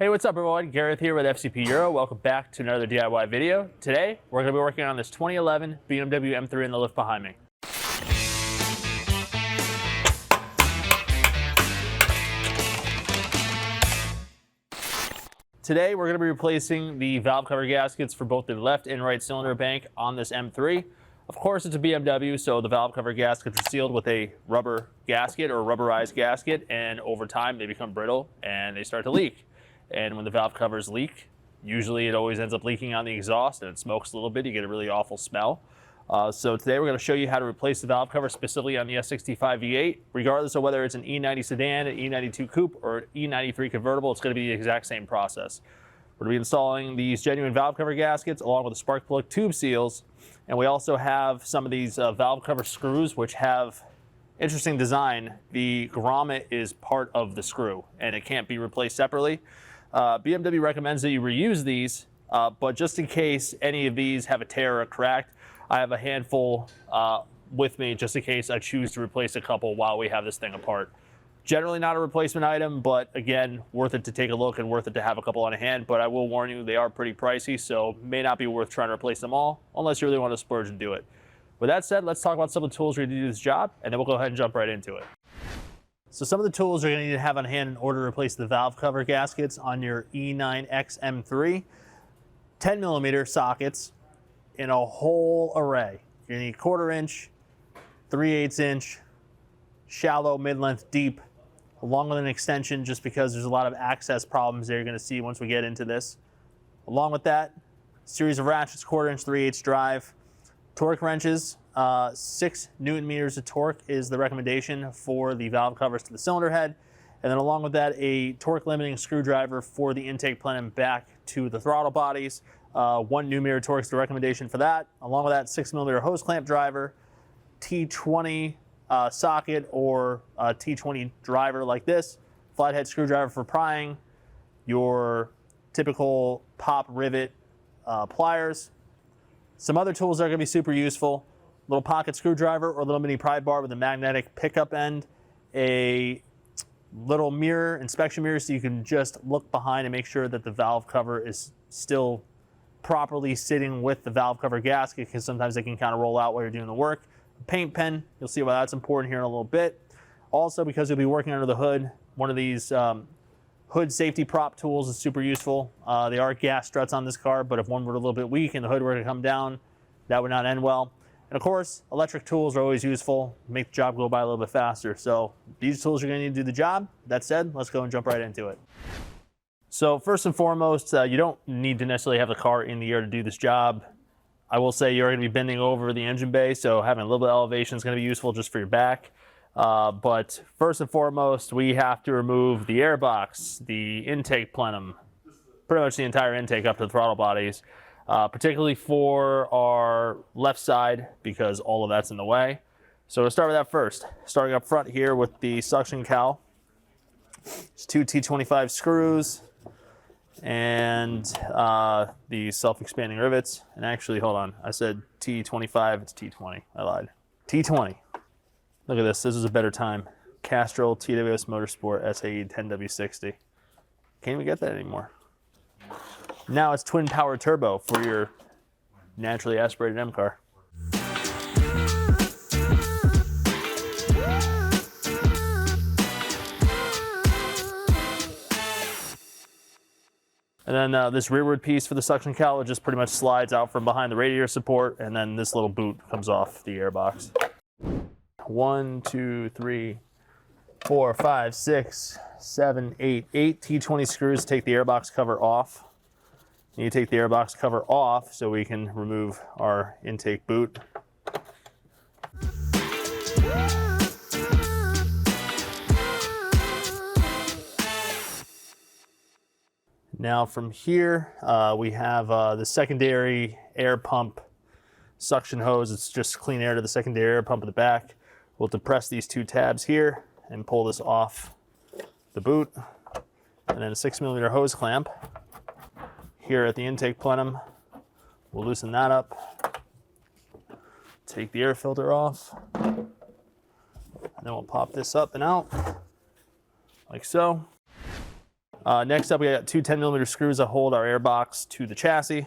Hey, what's up everyone? Gareth here with FCP Euro. Welcome back to another DIY video. Today, we're going to be working on this 2011 BMW M3 in the lift behind me. Today, we're going to be replacing the valve cover gaskets for both the left and right cylinder bank on this M3. Of course, it's a BMW, so the valve cover gaskets are sealed with a rubber gasket or rubberized gasket, and over time they become brittle and they start to leak. And when the valve covers leak, usually it always ends up leaking on the exhaust and it smokes a little bit. You get a really awful smell. So today we're going to show you how to replace the valve cover specifically on the S65 V8. Regardless of whether it's an E90 sedan, an E92 coupe, or an E93 convertible, it's going to be the exact same process. We're going to be installing these genuine valve cover gaskets along with the spark plug tube seals. And we also have some of these valve cover screws which have interesting design. The grommet is part of the screw and it can't be replaced separately. BMW recommends that you reuse these, but just in case any of these have a tear or a crack, I have a handful with me just in case I choose to replace a couple while we have this thing apart. Generally not a replacement item, but again, worth it to take a look and worth it to have a couple on hand. But I will warn you, they are pretty pricey, so may not be worth trying to replace them all unless you really want to splurge and do it. With that said, let's talk about some of the tools we're going to do this job, and then we'll go ahead and jump right into it. So some of the tools you're going to need to have on hand in order to replace the valve cover gaskets on your E90 M3. 10mm sockets in a whole array. You're going to need 1/4 inch, 3/8 inch, shallow, mid-length, deep, along with an extension just because there's a lot of access problems that you're going to see once we get into this. Along with that, series of ratchets, 1/4 inch, 3/8 drive, torque wrenches. 6 Newton meters of torque is the recommendation for the valve covers to the cylinder head. And then along with that, a torque limiting screwdriver for the intake plenum back to the throttle bodies. 1 Newton torque is the recommendation for that. Along with that, 6mm hose clamp driver, T20 socket or T20 driver like this, flathead screwdriver for prying, your typical pop rivet pliers. Some other tools that are going to be super useful: little pocket screwdriver or little mini pry bar with a magnetic pickup end, a little mirror, inspection mirror, so you can just look behind and make sure that the valve cover is still properly sitting with the valve cover gasket, because sometimes they can kind of roll out while you're doing the work. A paint pen, you'll see why that's important here in a little bit. Also, because you'll be working under the hood, one of these hood safety prop tools is super useful. They are gas struts on this car, but if one were a little bit weak and the hood were to come down, that would not end well. And of course, electric tools are always useful, make the job go by a little bit faster. So these tools are going to need to do the job. That said, let's go and jump right into it. So first and foremost, you don't need to necessarily have the car in the air to do this job. I will say you're going to be bending over the engine bay, so having a little bit of elevation is going to be useful just for your back. But first and foremost, we have to remove the air box, the intake plenum, pretty much the entire intake up to the throttle bodies. Particularly for our left side, because all of that's in the way. So we'll start with that first. Starting up front here with the suction cowl. It's 2 T25 screws and the self-expanding rivets. And actually, hold on, I said T25, it's T20, I lied. T20. Look at this, this is a better time. Castrol TWS Motorsport SAE 10W60. Can't even get that anymore. Now it's twin power turbo for your naturally aspirated M car. And then this rearward piece for the suction cowl, it just pretty much slides out from behind the radiator support, and then this little boot comes off the airbox. 1, 2, 3, 4, 5, 6, 7, 8. 8 T20 screws take the airbox cover off. You take the airbox cover off so we can remove our intake boot. Now from here, we have the secondary air pump suction hose. It's just clean air to the secondary air pump at the back. We'll depress these 2 tabs here and pull this off the boot. And then a 6mm hose clamp here at the intake plenum. We'll loosen that up. Take the air filter off. And then we'll pop this up and out like so. Next up, we got two 10mm screws that hold our airbox to the chassis.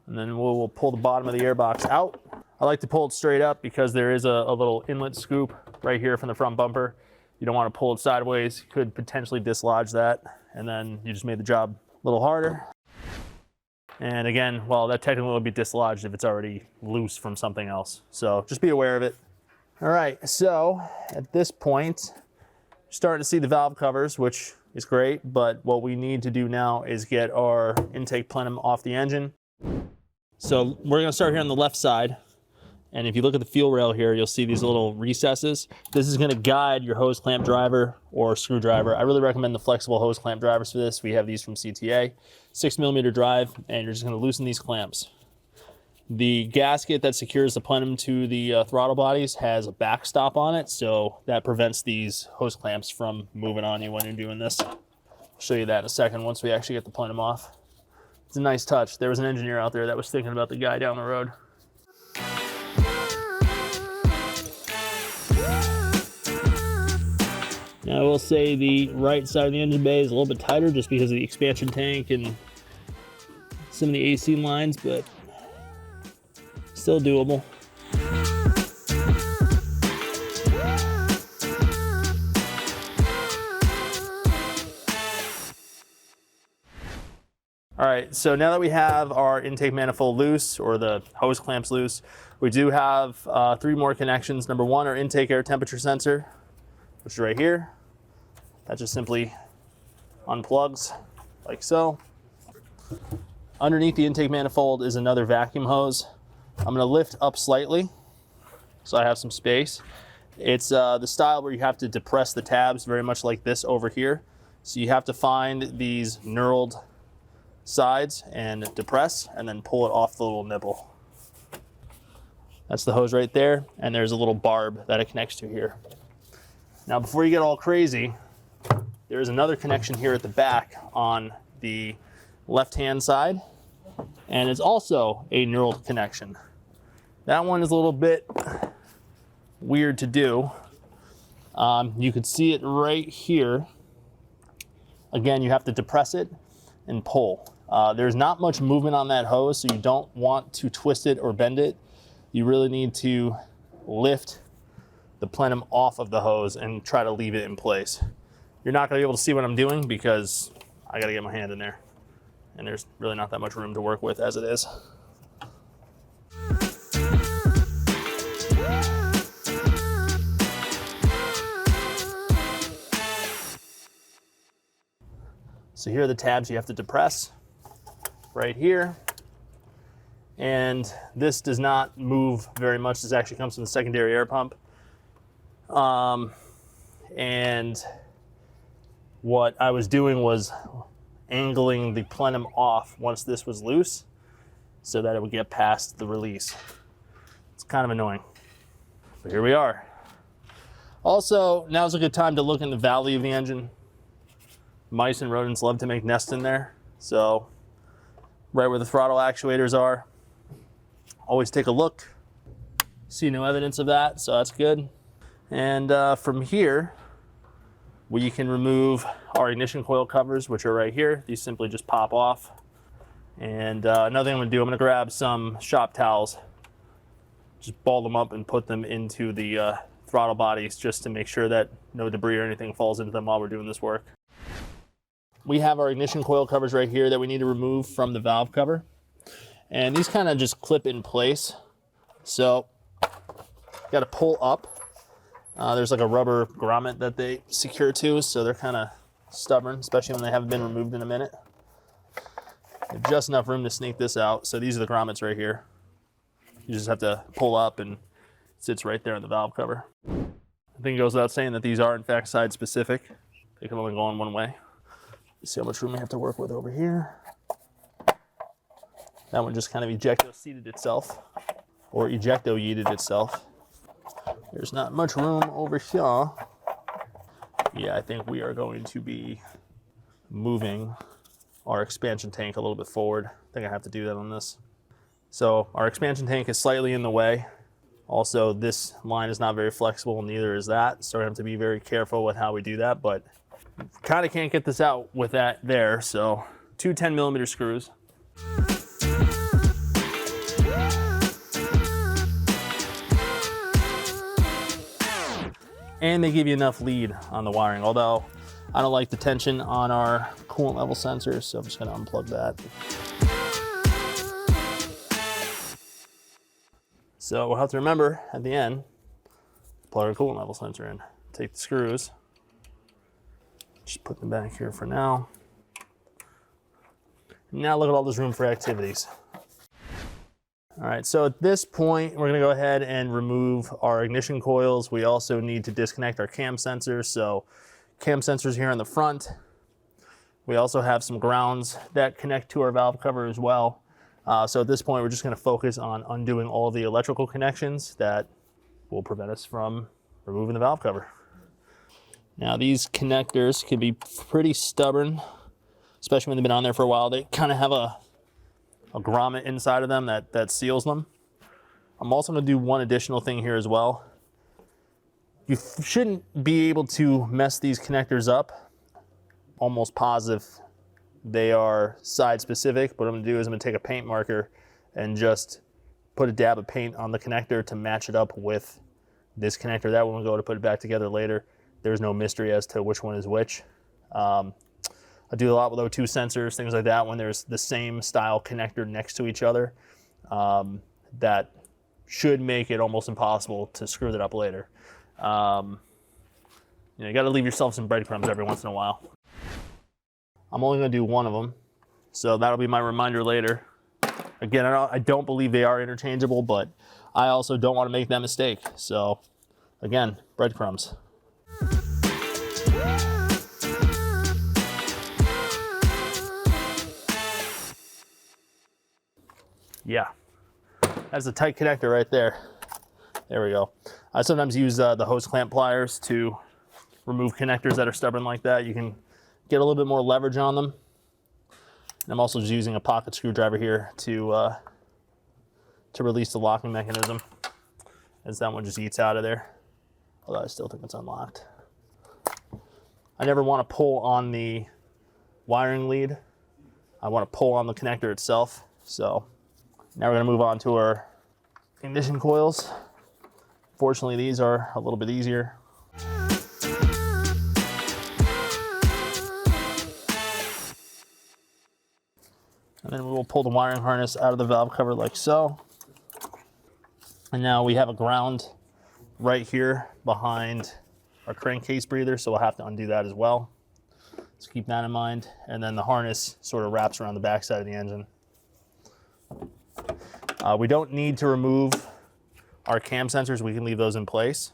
And then we'll pull the bottom of the airbox out. I like to pull it straight up because there is a little inlet scoop right here from the front bumper. You don't want to pull it sideways. You could potentially dislodge that, and then you just made the job a little harder. And again, well, that technically will be dislodged if it's already loose from something else. So just be aware of it. All right, so at this point, you're starting to see the valve covers, which is great, but what we need to do now is get our intake plenum off the engine. So we're gonna start here on the left side. And if you look at the fuel rail here, you'll see these little recesses. This is gonna guide your hose clamp driver or screwdriver. I really recommend the flexible hose clamp drivers for this. We have these from CTA, 6mm drive, and you're just gonna loosen these clamps. The gasket that secures the plenum to the throttle bodies has a backstop on it, so that prevents these hose clamps from moving on you when you're doing this. I'll show you that in a second once we actually get the plenum off. It's a nice touch. There was an engineer out there that was thinking about the guy down the road. Now I will say the right side of the engine bay is a little bit tighter just because of the expansion tank and some of the AC lines, but still doable. All right, so now that we have our intake manifold loose, or the hose clamps loose, we do have 3 more connections. Number 1, our intake air temperature sensor, which is right here. That just simply unplugs like so. Underneath the intake manifold is another vacuum hose. I'm gonna lift up slightly so I have some space. It's the style where you have to depress the tabs, very much like this over here. So you have to find these knurled sides and depress, and then pull it off the little nipple. That's the hose right there, and there's a little barb that it connects to here. Now before you get all crazy, there is another connection here at the back on the left-hand side, and it's also a knurled connection. That one is a little bit weird to do. You can see it right here. Again, you have to depress it and pull. There's not much movement on that hose, so you don't want to twist it or bend it. You really need to lift the plenum off of the hose and try to leave it in place. You're not gonna be able to see what I'm doing because I gotta get my hand in there, and there's really not that much room to work with as it is. So here are the tabs you have to depress right here. And this does not move very much. This actually comes from the secondary air pump. And what I was doing was angling the plenum off once this was loose so that it would get past the release. It's kind of annoying, but here we are. Also, now's a good time to look in the valley of the engine. Mice and rodents love to make nests in there. So right where the throttle actuators are, always take a look. See no evidence of that, so that's good. And from here, we can remove our ignition coil covers, which are right here. These simply just pop off. And another thing I'm gonna do, I'm gonna grab some shop towels, just ball them up and put them into the throttle bodies just to make sure that no debris or anything falls into them while we're doing this work. We have our ignition coil covers right here that we need to remove from the valve cover. And these kind of just clip in place. So, got to pull up. There's like a rubber grommet that they secure to, so they're kind of stubborn, especially when they haven't been removed in a minute. There's just enough room to sneak this out. So these are the grommets right here. You just have to pull up and it sits right there in the valve cover. I think it goes without saying that these are in fact side specific. They can only go on one way. See how much room we have to work with over here. That one just kind of ejecto-seated itself, or ejecto-yeeted itself. There's not much room over here. Yeah, I think we are going to be moving our expansion tank a little bit forward. I think I have to do that on this. So our expansion tank is slightly in the way. Also, this line is not very flexible, neither is that. So we have to be very careful with how we do that, but Kind of can't get this out with that there, so two 10mm screws. And they give you enough lead on the wiring, although I don't like the tension on our coolant level sensors, so I'm just gonna unplug that. So we'll have to remember at the end, plug our coolant level sensor in. Take the screws, just put them back here for now. Now look at all this room for activities. All right, so at this point, we're gonna go ahead and remove our ignition coils. We also need to disconnect our cam sensors. So cam sensors here in the front. We also have some grounds that connect to our valve cover as well. So at this point, we're just gonna focus on undoing all the electrical connections that will prevent us from removing the valve cover. Now these connectors can be pretty stubborn, especially when they've been on there for a while. They kind of have a grommet inside of them that seals them. I'm also gonna do one additional thing here as well. You shouldn't be able to mess these connectors up. Almost positive they are side specific. What I'm gonna do is I'm gonna take a paint marker and just put a dab of paint on the connector to match it up with this connector. That when we go to put it back together later, there's no mystery as to which one is which. I do a lot with O2 sensors, things like that, when there's the same style connector next to each other. That should make it almost impossible to screw that up later. You know, you gotta leave yourself some breadcrumbs every once in a while. I'm only gonna do one of them, so that'll be my reminder later. Again, I don't believe they are interchangeable, but I also don't wanna make that mistake. So again, breadcrumbs. Yeah, that's a tight connector right there. There we go. I sometimes use the hose clamp pliers to remove connectors that are stubborn like that. You can get a little bit more leverage on them. And I'm also just using a pocket screwdriver here to release the locking mechanism, as that one just eats out of there. Although I still think it's unlocked. I never want to pull on the wiring lead. I want to pull on the connector itself. So now we're going to move on to our ignition coils. Fortunately, these are a little bit easier. And then we will pull the wiring harness out of the valve cover like so. And now we have a ground right here behind our crankcase breather, so we'll have to undo that as well. So keep that in mind. And then the harness sort of wraps around the backside of the engine. We don't need to remove our cam sensors. We can leave those in place.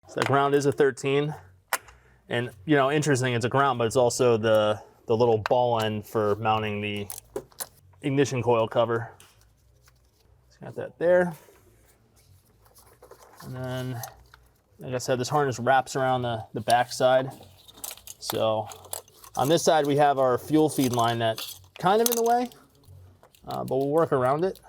So that ground is a 13. And, you know, interesting, it's a ground, but it's also the little ball end for mounting the ignition coil cover. So got that there. And then, like I said, this harness wraps around the back side. So on this side, we have our fuel feed line that's kind of in the way, but we'll work around it.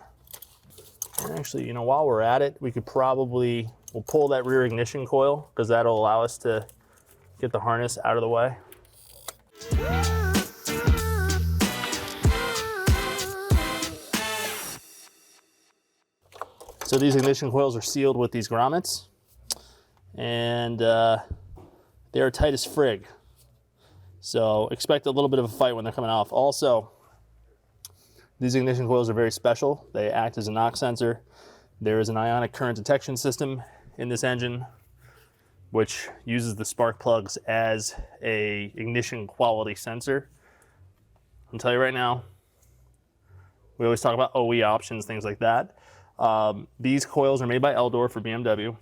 And actually, you know, while we're at it, we could probably, we'll pull that rear ignition coil because that'll allow us to get the harness out of the way. So these ignition coils are sealed with these grommets, and they're tight as frig. So expect a little bit of a fight when they're coming off. Also, these ignition coils are very special. They act as a knock sensor. There is an ionic current detection system in this engine, which uses the spark plugs as a ignition quality sensor. I'll tell you right now, we always talk about OE options, things like that. These coils are made by Eldor for BMW.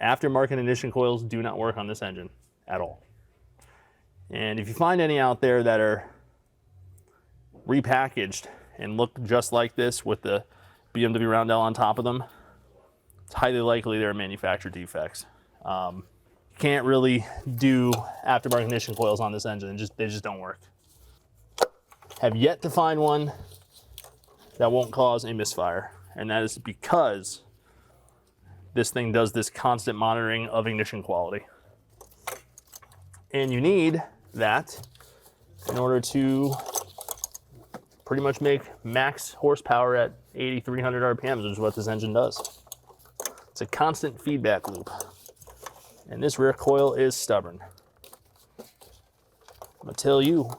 Aftermarket ignition coils do not work on this engine at all. And if you find any out there that are repackaged and look just like this with the BMW roundel on top of them, it's highly likely they're manufacturer defects. You can't really do aftermarket ignition coils on this engine. They just don't work. Have yet to find one that won't cause a misfire. And that is because this thing does this constant monitoring of ignition quality. And you need that in order to pretty much make max horsepower at 8,300 RPMs, which is what this engine does. It's a constant feedback loop. And this rear coil is stubborn. I'm gonna tell you.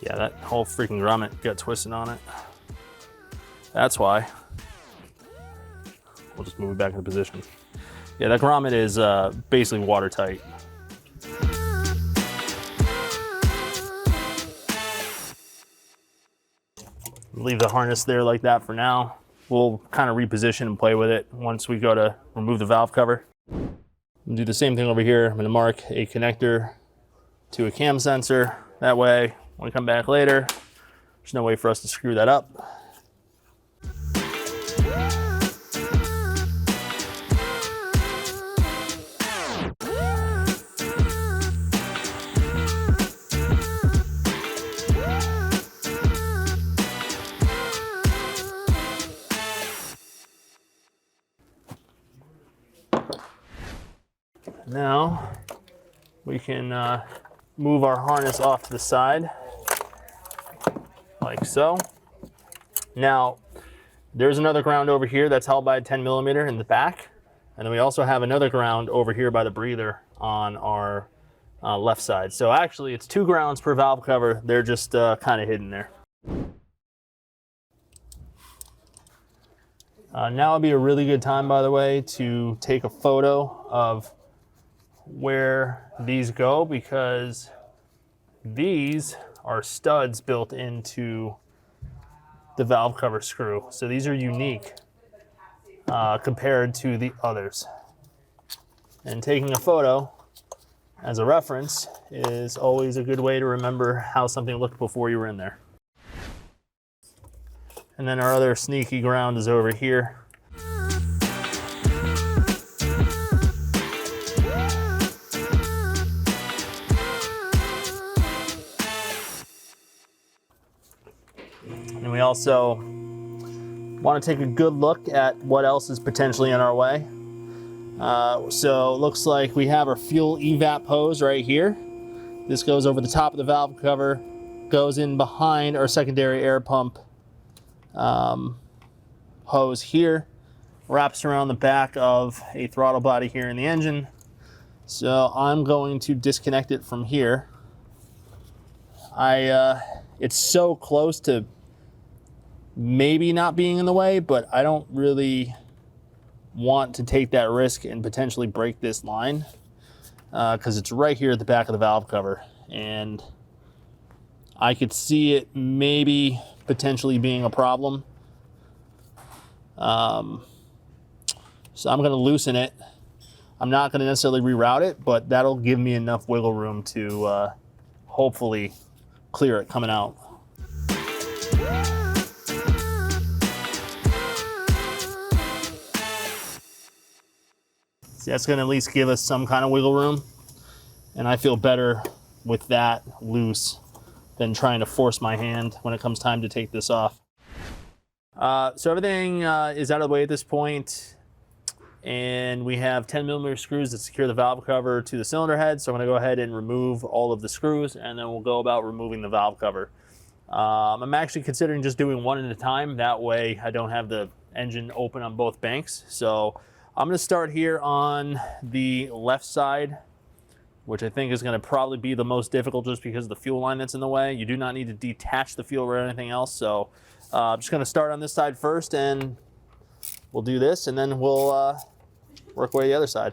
Yeah, that whole freaking grommet got twisted on it. That's why. We'll just move it back into position. Yeah, that grommet is basically watertight. Leave the harness there like that for now. We'll kind of reposition and play with it once we go to remove the valve cover. We'll do the same thing over here. I'm going to mark a connector to a cam sensor. That way, when we come back later, there's no way for us to screw that up. Now we can move our harness off to the side like so. Now there's another ground over here that's held by a 10mm in the back, and then we also have another ground over here by the breather on our left side. So actually it's 2 grounds per valve cover. They're just kind of hidden there. Now would be a really good time, by the way, to take a photo of where these go, because these are studs built into the valve cover screw. So these are unique compared to the others. And taking a photo as a reference is always a good way to remember how something looked before you were in there. And then our other sneaky ground is over here. And we also want to take a good look at what else is potentially in our way. So it looks like we have our fuel evap hose right here. This goes over the top of the valve cover, goes in behind our secondary air pump hose here, wraps around the back of a throttle body here in the engine. So I'm going to disconnect it from here. It's so close to maybe not being in the way, but I don't really want to take that risk and potentially break this line because it's right here at the back of the valve cover, and I could see it maybe potentially being a problem. So I'm going to loosen it. I'm not going to necessarily reroute it, but that'll give me enough wiggle room to hopefully clear it coming out. So that's going to at least give us some kind of wiggle room, and I feel better with that loose than trying to force my hand when it comes time to take this off. So everything is out of the way at this point, and we have 10mm screws that secure the valve cover to the cylinder head. So I'm going to go ahead and remove all of the screws, and then we'll go about removing the valve cover. I'm actually considering just doing one at a time. That way I don't have the engine open on both banks. So I'm going to start here on the left side, which I think is going to probably be the most difficult just because of the fuel line that's in the way. You do not need to detach the fuel or anything else. So I'm just going to start on this side first, and we'll do this, and then we'll work away the other side.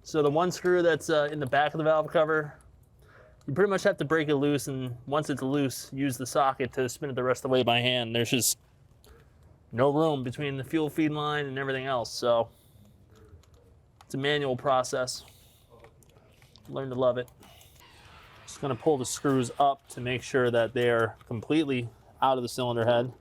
So the one screw that's in the back of the valve cover, you pretty much have to break it loose, and once it's loose, use the socket to spin it the rest of the way by hand. There's just no room between the fuel feed line and everything else, so it's a manual process. Learn to love it. Just going to pull the screws up to make sure that they're completely out of the cylinder head.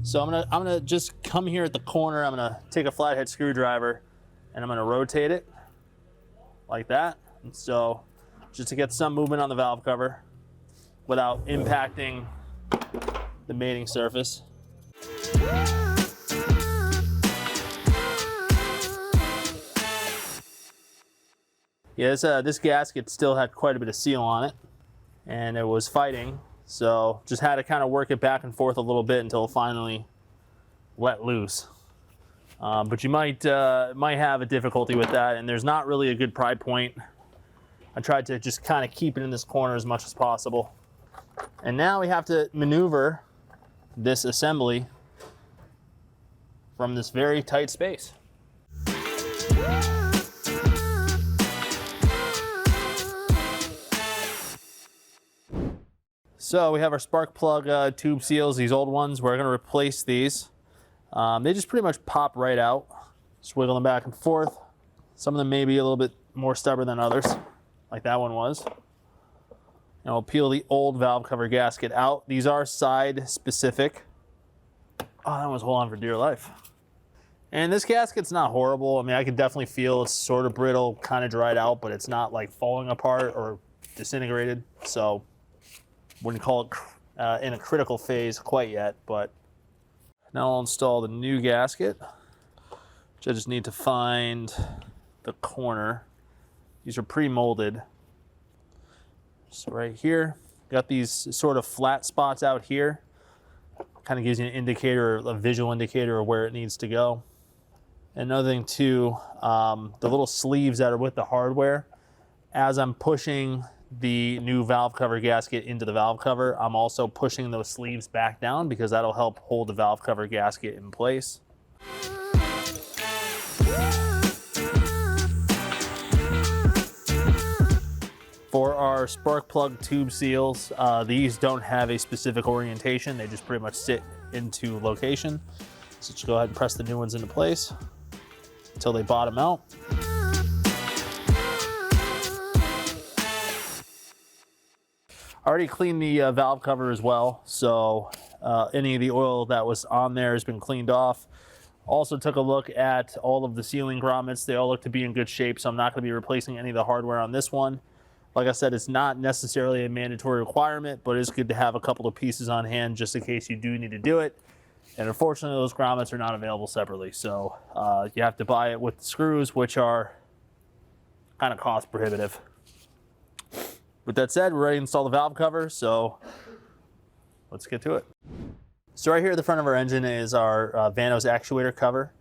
So I'm gonna just come here at the corner. I'm gonna take a flathead screwdriver and I'm gonna rotate it like that. And so just to get some movement on the valve cover without impacting the mating surface. Yeah, this gasket still had quite a bit of seal on it, and it was fighting. So just had to kind of work it back and forth a little bit until it finally let loose. But you might have a difficulty with that, and there's not really a good pry point. I tried to just kind of keep it in this corner as much as possible. And now we have to maneuver this assembly from this very tight space. So we have our spark plug tube seals, these old ones. We're going to replace these. They just pretty much pop right out. Just wiggle them back and forth. Some of them may be a little bit more stubborn than others, like that one was. And we'll peel the old valve cover gasket out. These are side specific. Oh, that one's holding on for dear life. And this gasket's not horrible. I mean, I can definitely feel it's sort of brittle, kind of dried out, but it's not like falling apart or disintegrated. So wouldn't call it in a critical phase quite yet, but now I'll install the new gasket, which I just need to find the corner. These are pre-molded. So right here, got these sort of flat spots out here. Kind of gives you an indicator, a visual indicator of where it needs to go. Another thing too, the little sleeves that are with the hardware, as I'm pushing the new valve cover gasket into the valve cover, I'm also pushing those sleeves back down because that'll help hold the valve cover gasket in place. For our spark plug tube seals, these don't have a specific orientation. They just pretty much sit into location. So just go ahead and press the new ones into place until they bottom out. I already cleaned the valve cover as well, so any of the oil that was on there has been cleaned off. Also took a look at all of the sealing grommets. They all look to be in good shape, so I'm not going to be replacing any of the hardware on this one. Like I said, it's not necessarily a mandatory requirement, but it's good to have a couple of pieces on hand just in case you do need to do it. And unfortunately, those grommets are not available separately, so you have to buy it with the screws, which are kind of cost prohibitive. With that said, we're ready to install the valve cover, so let's get to it. So right here at the front of our engine is our Vanos actuator cover,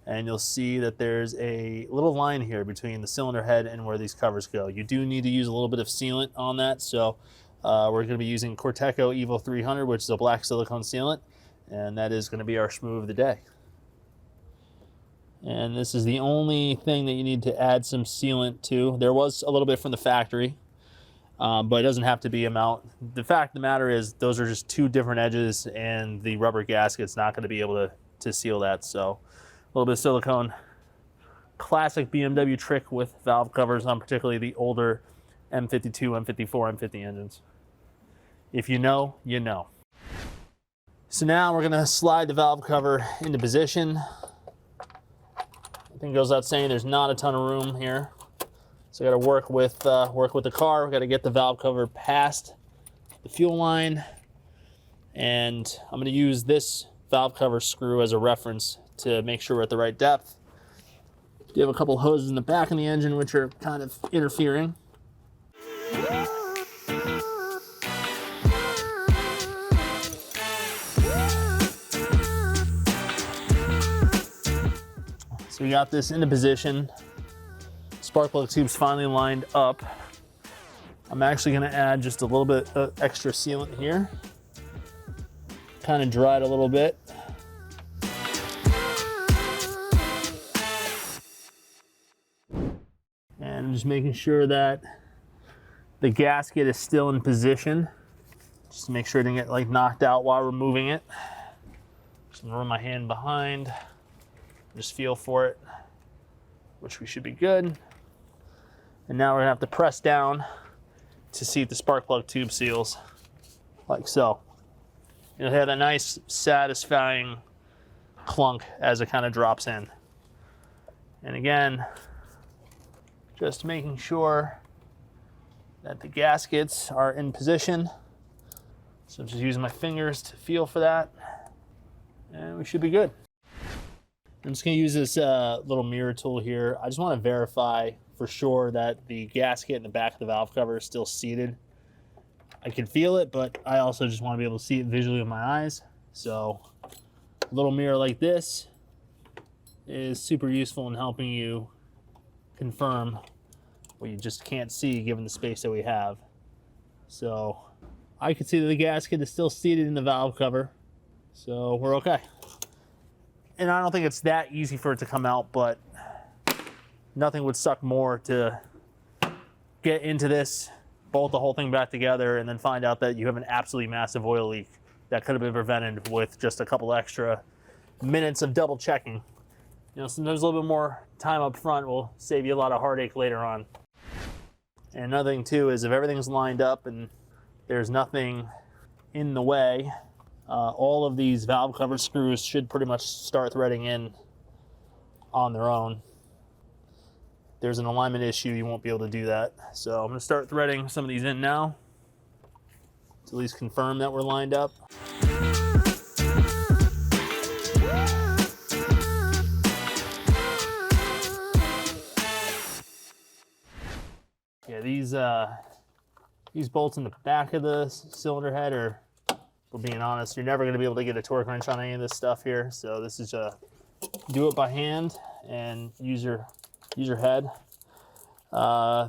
and you'll see that there's a little line here between the cylinder head and where these covers go. You do need to use a little bit of sealant on that, so we're going to be using Corteco Evo 300, which is a black silicone sealant, and that is going to be our schmoo of the day. And this is the only thing that you need to add some sealant to. There was a little bit from the factory, but it doesn't have to be amount. The fact of the matter is those are just two different edges, and the rubber gasket's not going to be able to seal that. So a little bit of silicone. Classic BMW trick with valve covers on particularly the older M52, M54, M50 engines. If you know, you know. So now we're going to slide the valve cover into position. I think it goes without saying there's not a ton of room here. So I got to work with the car. We got to get the valve cover past the fuel line, and I'm going to use this valve cover screw as a reference to make sure we're at the right depth. You have a couple hoses in the back of the engine which are kind of interfering. So we got this into position. Spark plug tube's finally lined up. I'm actually going to add just a little bit of extra sealant here. Kind of dry it a little bit. And I'm just making sure that the gasket is still in position. Just to make sure it didn't get like knocked out while removing it. Just gonna run my hand behind. Just feel for it, which we should be good. And now we're gonna have to press down to see if the spark plug tube seals, like so. It'll have that nice, satisfying clunk as it kind of drops in. And again, just making sure that the gaskets are in position. So I'm just using my fingers to feel for that, and we should be good. I'm just gonna use this little mirror tool here. I just wanna verify for sure that the gasket in the back of the valve cover is still seated. I can feel it, but I also just wanna be able to see it visually with my eyes. So a little mirror like this is super useful in helping you confirm what you just can't see given the space that we have. So I can see that the gasket is still seated in the valve cover, so we're okay. And I don't think it's that easy for it to come out, but nothing would suck more to get into this, bolt the whole thing back together, and then find out that you have an absolutely massive oil leak that could have been prevented with just a couple extra minutes of double checking. You know, sometimes a little bit more time up front will save you a lot of heartache later on. And another thing too is if everything's lined up and there's nothing in the way, all of these valve cover screws should pretty much start threading in on their own. If there's an alignment issue, you won't be able to do that. So I'm going to start threading some of these in now to at least confirm that we're lined up. Yeah, these bolts in the back of the cylinder head are, for being honest, you're never going to be able to get a torque wrench on any of this stuff here. So this is do it by hand and use your head.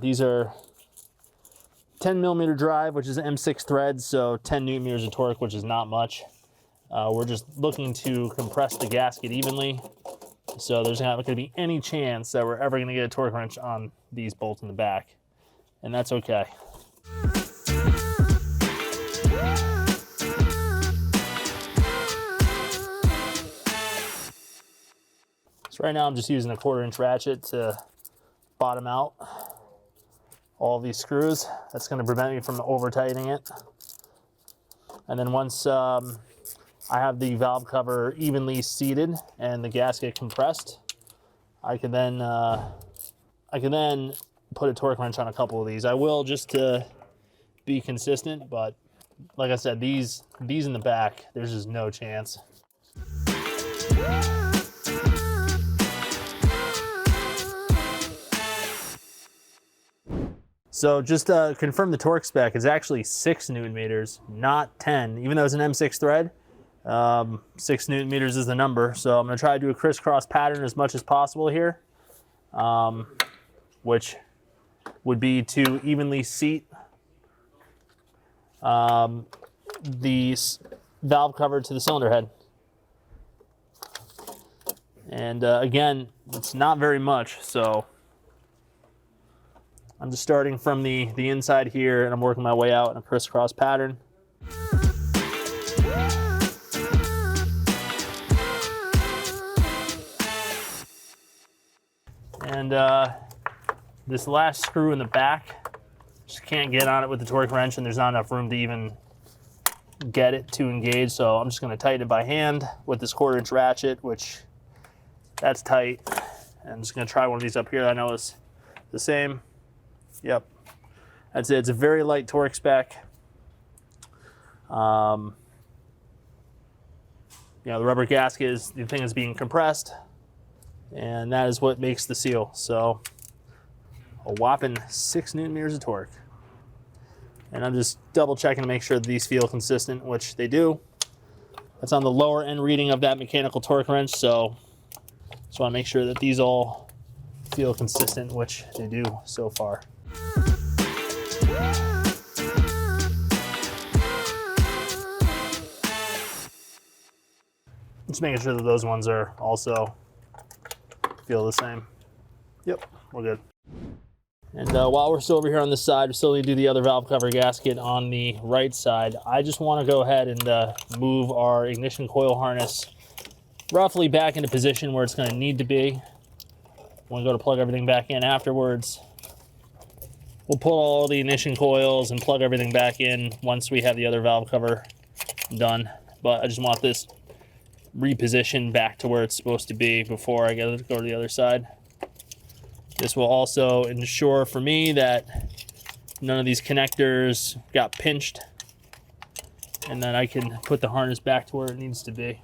These are 10 millimeter drive, which is M6 threads, so 10 newton meters of torque, which is not much. We're just looking to compress the gasket evenly, so there's not going to be any chance that we're ever going to get a torque wrench on these bolts in the back, and that's okay. So right now I'm just using a 1/4 inch ratchet to bottom out all of these screws. That's going to prevent me from over tightening it. And then once I have the valve cover evenly seated and the gasket compressed, I can then put a torque wrench on a couple of these. I will, just to be consistent, but like I said, these in the back, there's just no chance. So just to confirm the torque spec, it's actually 6 newton meters, not 10. Even though it's an M6 thread, 6 newton meters is the number. So I'm gonna try to do a crisscross pattern as much as possible here, which would be to evenly seat the valve cover to the cylinder head. And again, it's not very much, so I'm just starting from the inside here, and I'm working my way out in a crisscross pattern. And this last screw in the back, just can't get on it with the torque wrench, and there's not enough room to even get it to engage, so I'm just going to tighten it by hand with this 1/4 inch ratchet, which that's tight. And I'm just going to try one of these up here that I know is the same. Yep, that's it. It's a very light torque spec. You know, the rubber gasket is the thing is being compressed, and that is what makes the seal. So a whopping 6 newton meters of torque. And I'm just double checking to make sure that these feel consistent, which they do. That's on the lower end reading of that mechanical torque wrench, so just want to make sure that these all feel consistent, which they do so far. Just making sure that those ones are also feel the same. Yep, we're good. And while we're still over here on this side, we still need to do the other valve cover gasket on the right side. I just want to go ahead and move our ignition coil harness roughly back into position where it's going to need to be. When we go to plug everything back in afterwards, we'll pull all the ignition coils and plug everything back in once we have the other valve cover done. But I just want this repositioned back to where it's supposed to be before I go to the other side. This will also ensure for me that none of these connectors got pinched, and then I can put the harness back to where it needs to be.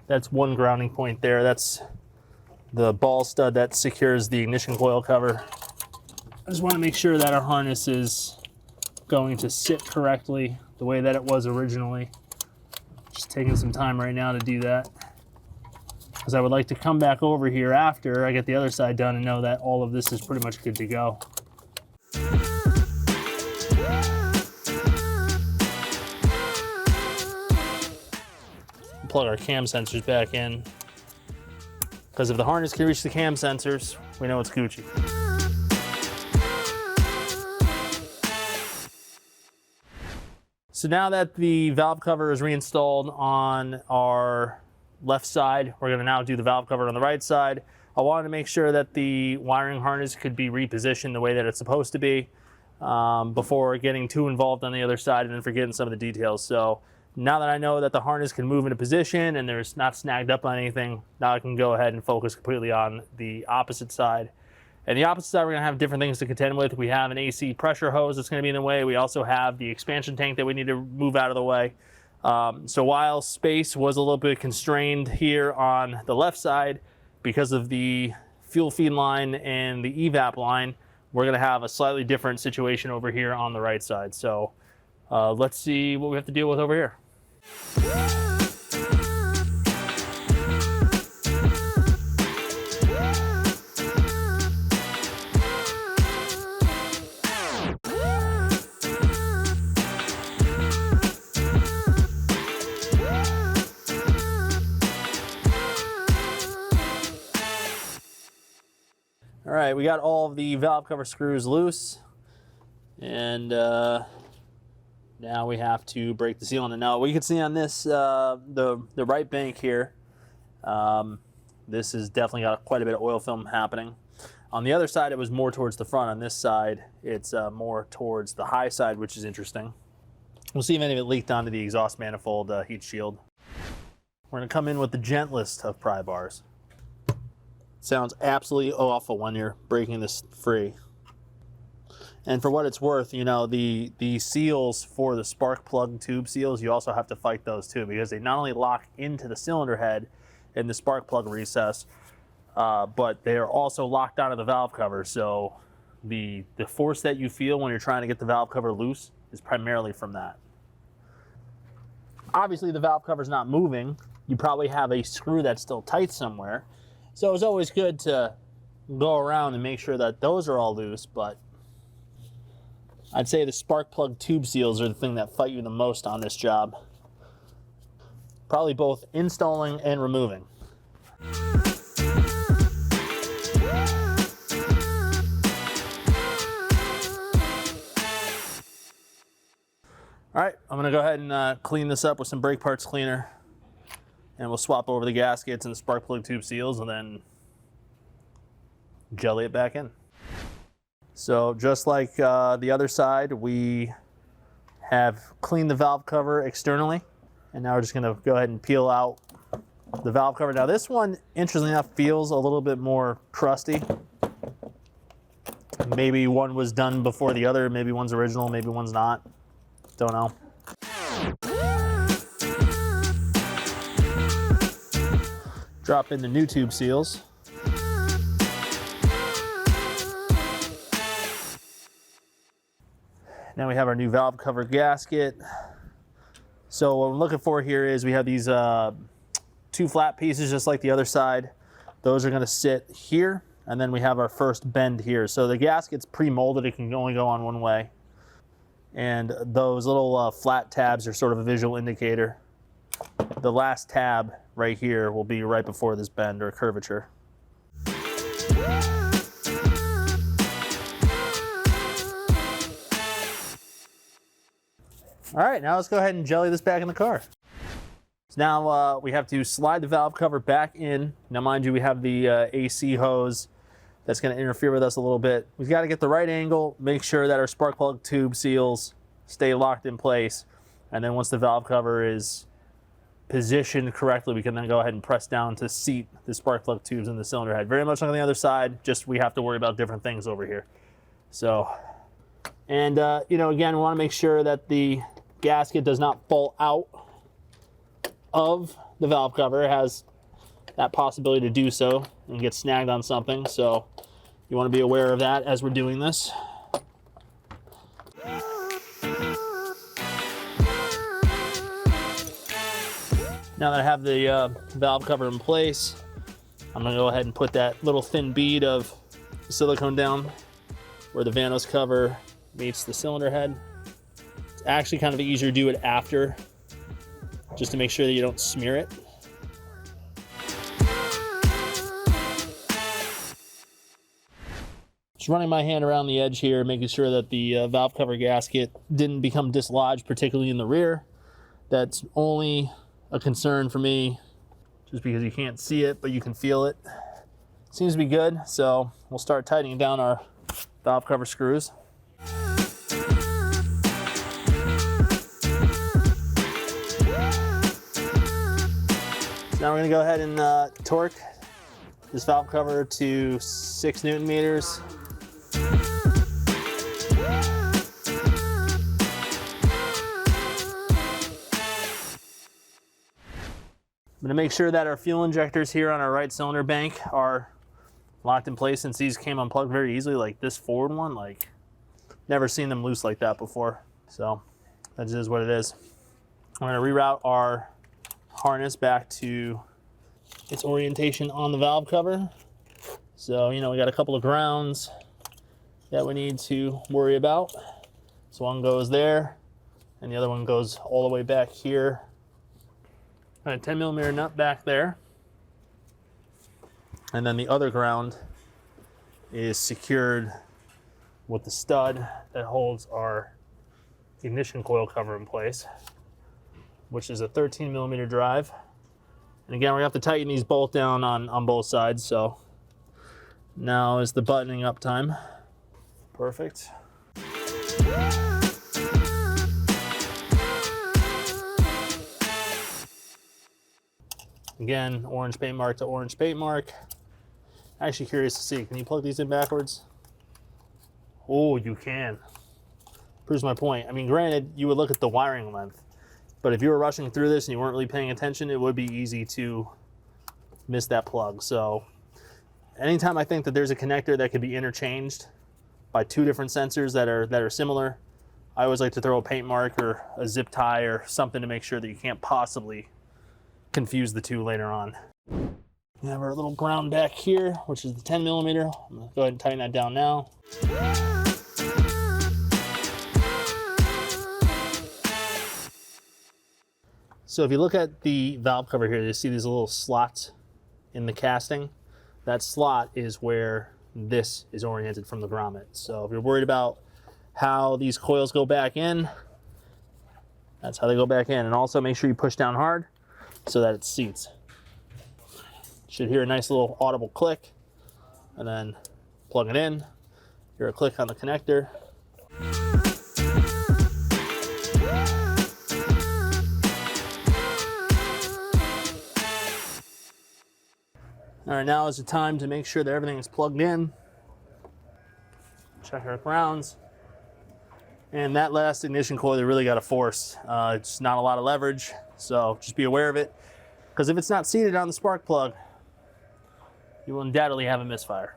That's one grounding point there. That's the ball stud that secures the ignition coil cover. I just want to make sure that our harness is going to sit correctly the way that it was originally. Just taking some time right now to do that, because I would like to come back over here after I get the other side done and know that all of this is pretty much good to go. Plug our cam sensors back in, because if the harness can reach the cam sensors, we know it's Gucci. So now that the valve cover is reinstalled on our left side, we're going to now do the valve cover on the right side. I wanted to make sure that the wiring harness could be repositioned the way that it's supposed to be before getting too involved on the other side and then forgetting some of the details. So now that I know that the harness can move into position and there's not snagged up on anything, now I can go ahead and focus completely on the opposite side. And the opposite side, we're gonna have different things to contend with. We have an AC pressure hose that's gonna be in the way. We also have the expansion tank that we need to move out of the way. So while space was a little bit constrained here on the left side because of the fuel feed line and the evap line, we're gonna have a slightly different situation over here on the right side. So let's see what we have to deal with over here. All right, we got all of the valve cover screws loose, and now we have to break the seal on it. Now, what you can see on this, the right bank here, this has definitely got quite a bit of oil film happening. On the other side, it was more towards the front. On this side, it's more towards the high side, which is interesting. We'll see if any of it leaked onto the exhaust manifold heat shield. We're gonna come in with the gentlest of pry bars. Sounds absolutely awful when you're breaking this free. And for what it's worth, you know, the seals for the spark plug tube seals, you also have to fight those too, because they not only lock into the cylinder head in the spark plug recess, but they are also locked onto the valve cover. So the force that you feel when you're trying to get the valve cover loose is primarily from that. Obviously, the valve cover is not moving. You probably have a screw that's still tight somewhere. So it's always good to go around and make sure that those are all loose, but I'd say the spark plug tube seals are the thing that fight you the most on this job. Probably both installing and removing. All right, I'm gonna go ahead and clean this up with some brake parts cleaner, and we'll swap over the gaskets and the spark plug tube seals and then jelly it back in. So just like the other side, we have cleaned the valve cover externally, and now we're just gonna go ahead and peel out the valve cover. Now this one, interestingly enough, feels a little bit more crusty. Maybe one was done before the other, maybe one's original, maybe one's not. Don't know. Drop in the new tube seals. Now we have our new valve cover gasket. So what I'm looking for here is we have these two flat pieces just like the other side. Those are going to sit here, and then we have our first bend here. So the gasket's pre-molded, it can only go on one way. And those little flat tabs are sort of a visual indicator. The last tab right here will be right before this bend or curvature. All right, now let's go ahead and jelly this back in the car. So now we have to slide the valve cover back in. Now mind you, we have the AC hose that's going to interfere with us a little bit. We've got to get the right angle, make sure that our spark plug tube seals stay locked in place. And then once the valve cover is positioned correctly, we can then go ahead and press down to seat the spark plug tubes in the cylinder head. Very much like on the other side, just we have to worry about different things over here. So, and you know, again, we want to make sure that the gasket does not fall out of the valve cover. It has that possibility to do so and get snagged on something. So you want to be aware of that as we're doing this. Now that I have the valve cover in place, I'm going to go ahead and put that little thin bead of silicone down where the Vanos cover meets the cylinder head. It's actually kind of easier to do it after, just to make sure that you don't smear it. Just running my hand around the edge here, making sure that the valve cover gasket didn't become dislodged, particularly in the rear. That's only a concern for me, just because you can't see it, but you can feel it. Seems to be good, so we'll start tightening down our valve cover screws. So now we're going to go ahead and torque this valve cover to 6 Newton meters. I'm going to make sure that our fuel injectors here on our right cylinder bank are locked in place, since these came unplugged very easily, like this forward one, like never seen them loose like that before. So that just is what it is. I'm going to reroute our harness back to its orientation on the valve cover. So, you know, we got a couple of grounds that we need to worry about. So one goes there and the other one goes all the way back here. Got a 10 millimeter nut back there. And then the other ground is secured with the stud that holds our ignition coil cover in place, which is a 13 millimeter drive. And again, we have to tighten these both down on both sides. So now is the buttoning up time. Perfect. Again, orange paint mark to orange paint mark. Actually curious to see, can you plug these in backwards? Oh, you can. Proves my point. I mean, granted, you would look at the wiring length, but if you were rushing through this and you weren't really paying attention, it would be easy to miss that plug. So anytime I think that there's a connector that could be interchanged by two different sensors that are similar, I always like to throw a paint mark or a zip tie or something to make sure that you can't possibly confuse the two later on. We have our little ground back here, which is the 10 millimeter. I'm gonna go ahead and tighten that down now. So if you look at the valve cover here, you see these little slots in the casting. That slot is where this is oriented from the grommet. So if you're worried about how these coils go back in, that's how they go back in. And also make sure you push down hard so that it seats. Should hear a nice little audible click, and then plug it in. Hear a click on the connector. All right, now is the time to make sure that everything is plugged in. Check our grounds. And that last ignition coil, you really got to force. It's not a lot of leverage, so just be aware of it. Because if it's not seated on the spark plug, you will undoubtedly have a misfire.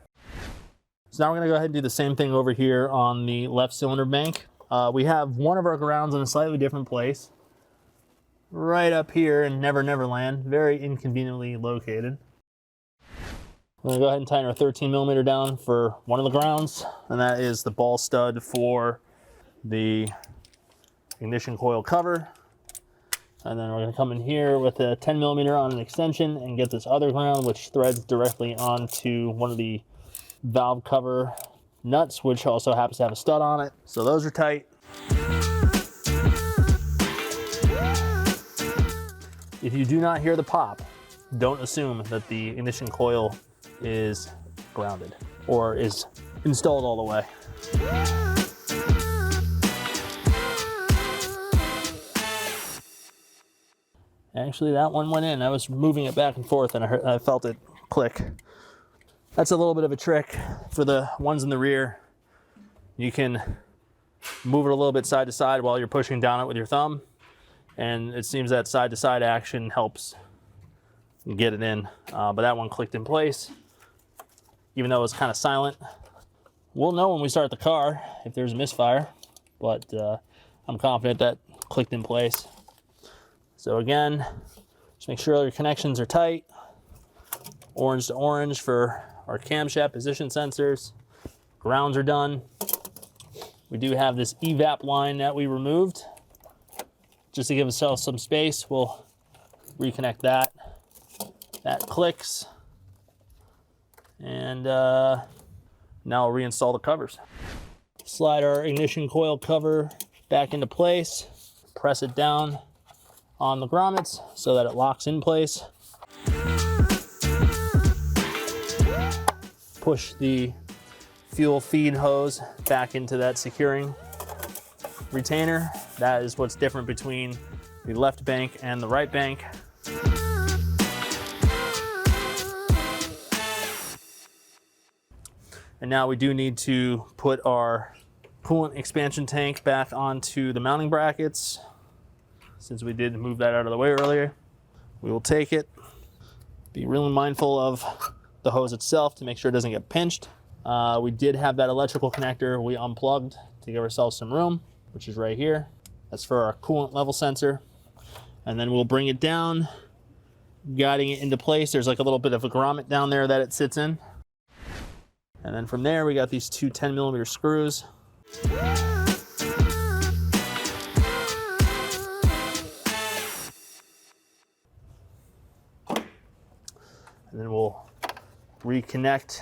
So now we're going to go ahead and do the same thing over here on the left cylinder bank. We have one of our grounds in a slightly different place. Right up here in Never Never Land, very inconveniently located. We're going to go ahead and tighten our 13 millimeter down for one of the grounds, and that is the ball stud for the ignition coil cover. And then we're going to come in here with a 10 millimeter on an extension and get this other ground, which threads directly onto one of the valve cover nuts, which also happens to have a stud on it. So those are tight. If you do not hear the pop, don't assume that the ignition coil is grounded or is installed all the way. Actually, that one went in. I was moving it back and forth and I felt it click. That's a little bit of a trick for the ones in the rear. You can move it a little bit side to side while you're pushing down it with your thumb. And it seems that side to side action helps get it in. But that one clicked in place, even though it was kind of silent. We'll know when we start the car if there's a misfire, but I'm confident that clicked in place. So again, just make sure all your connections are tight. Orange to orange for our camshaft position sensors. Grounds are done. We do have this evap line that we removed. Just to give ourselves some space, we'll reconnect that. That clicks. And now I'll reinstall the covers. Slide our ignition coil cover back into place. Press it down on the grommets so that it locks in place. Push the fuel feed hose back into that securing retainer. That is what's different between the left bank and the right bank. And now we do need to put our coolant expansion tank back onto the mounting brackets. Since we did move that out of the way earlier, we will take it. Be really mindful of the hose itself to make sure it doesn't get pinched. We did have that electrical connector we unplugged to give ourselves some room, which is right here. That's for our coolant level sensor. And then we'll bring it down, guiding it into place. There's like a little bit of a grommet down there that it sits in. And then from there, we got these two 10mm screws. And then we'll reconnect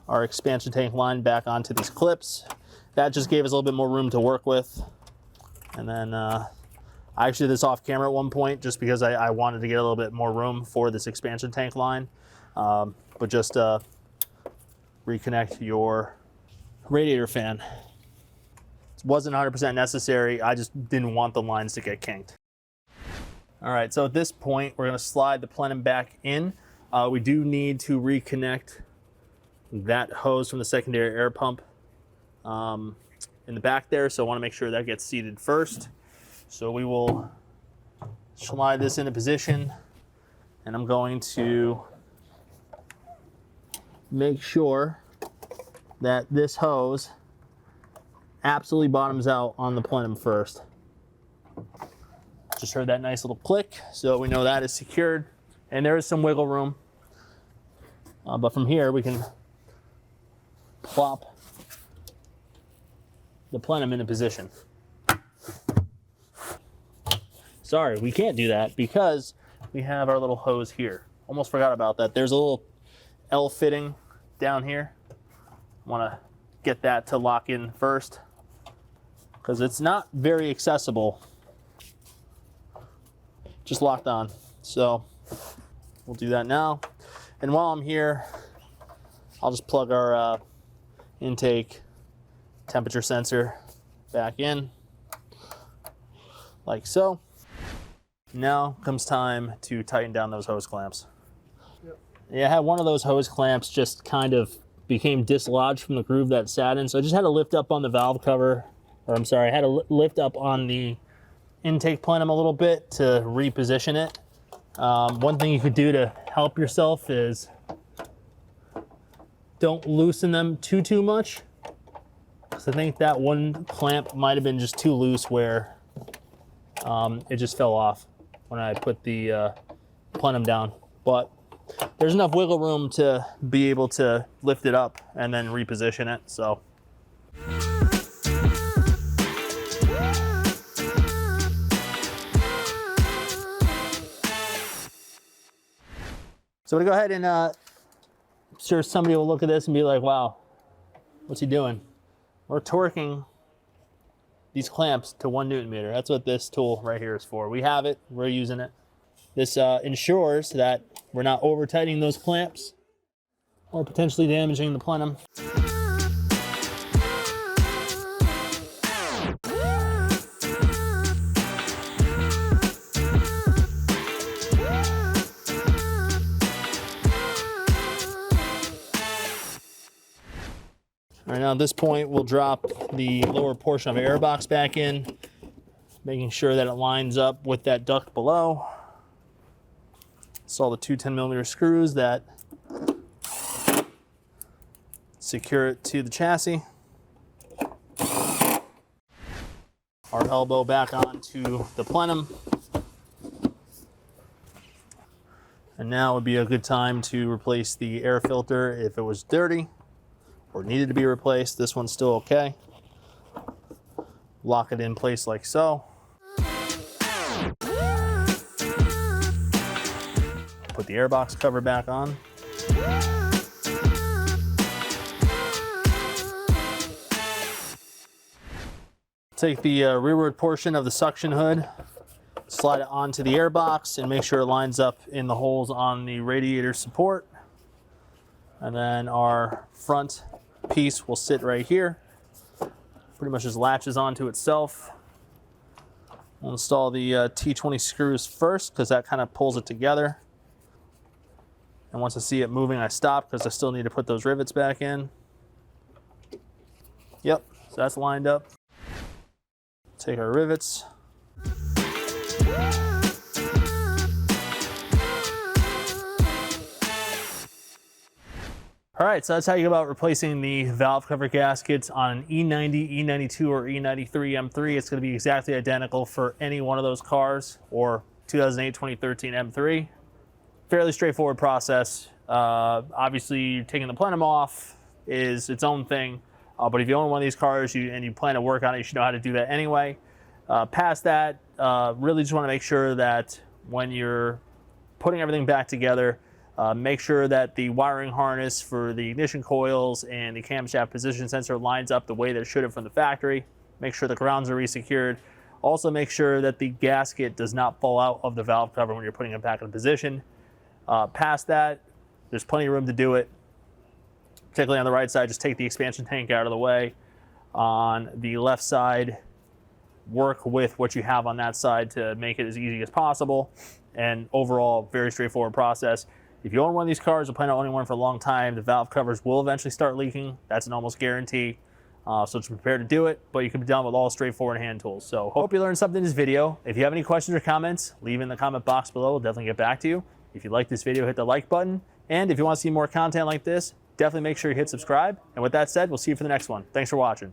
our expansion tank line back onto these clips. That just gave us a little bit more room to work with. And then I actually did this off camera at one point just because I wanted to get a little bit more room for this expansion tank line. But just reconnect your radiator fan. It wasn't 100% necessary. I just didn't want the lines to get kinked. All right, so at this point, we're gonna slide the plenum back in. We do need to reconnect that hose from the secondary air pump in the back there, so I wanna make sure that gets seated first. So we will slide this into position, and I'm going to make sure that this hose absolutely bottoms out on the plenum first. Just heard that nice little click, so we know that is secured, and there is some wiggle room. But from here, we can plop the plenum into position. Sorry, we can't do that because we have our little hose here. Almost forgot about that. There's a little L fitting down here. I want to get that to lock in first because it's not very accessible. Just locked on. So we'll do that now. And while I'm here, I'll just plug our intake temperature sensor back in like so. Now comes time to tighten down those hose clamps. Yep. Yeah, I had one of those hose clamps just kind of became dislodged from the groove that it sat in. So I just had to lift up on the valve cover, or I'm sorry, I had to lift up on the intake plenum a little bit to reposition it. One thing you could do to help yourself is don't loosen them too much. So I think that one clamp might have been just too loose where it just fell off when I put the plenum down. But there's enough wiggle room to be able to lift it up and then reposition it. So. So I'm gonna go ahead and I'm sure somebody will look at this and be like, wow, what's he doing? We're torquing these clamps to 1 Newton meter. That's what this tool right here is for. We have it, we're using it. This ensures that we're not over tightening those clamps or potentially damaging the plenum. All right, now at this point, we'll drop the lower portion of the air box back in, making sure that it lines up with that duct below. Install the two 10mm screws that secure it to the chassis. Our elbow back onto the plenum. And now would be a good time to replace the air filter if it was dirty or needed to be replaced. This one's still okay. Lock it in place like so. Put the airbox cover back on. Take the rearward portion of the suction hood, slide it onto the airbox, and make sure it lines up in the holes on the radiator support. And then our front piece will sit right here. Pretty much just latches onto itself. We'll install the T20 screws first because that kind of pulls it together. And once I see it moving, I stop because I still need to put those rivets back in. Yep, so that's lined up. Take our rivets. All right, so that's how you go about replacing the valve cover gaskets on an E90, E92, or E93 M3. It's going to be exactly identical for any one of those cars, or 2008, 2013 M3. Fairly straightforward process. Obviously, taking the plenum off is its own thing, but if you own one of these cars and you plan to work on it, you should know how to do that anyway. Past that, really just want to make sure that when you're putting everything back together, make sure that the wiring harness for the ignition coils and the camshaft position sensor lines up the way that it should have from the factory. Make sure the grounds are resecured. Also make sure that the gasket does not fall out of the valve cover when you're putting it back in position. Past that, there's plenty of room to do it. Particularly on the right side, just take the expansion tank out of the way. On the left side, work with what you have on that side to make it as easy as possible. And overall, very straightforward process. If you own one of these cars or plan on owning one for a long time, the valve covers will eventually start leaking. That's an almost guarantee. So just prepare to do it, but you can be done with all straightforward hand tools. So hope you learned something in this video. If you have any questions or comments, leave in the comment box below. We'll definitely get back to you. If you like this video, hit the like button. And if you want to see more content like this, definitely make sure you hit subscribe. And with that said, we'll see you for the next one. Thanks for watching.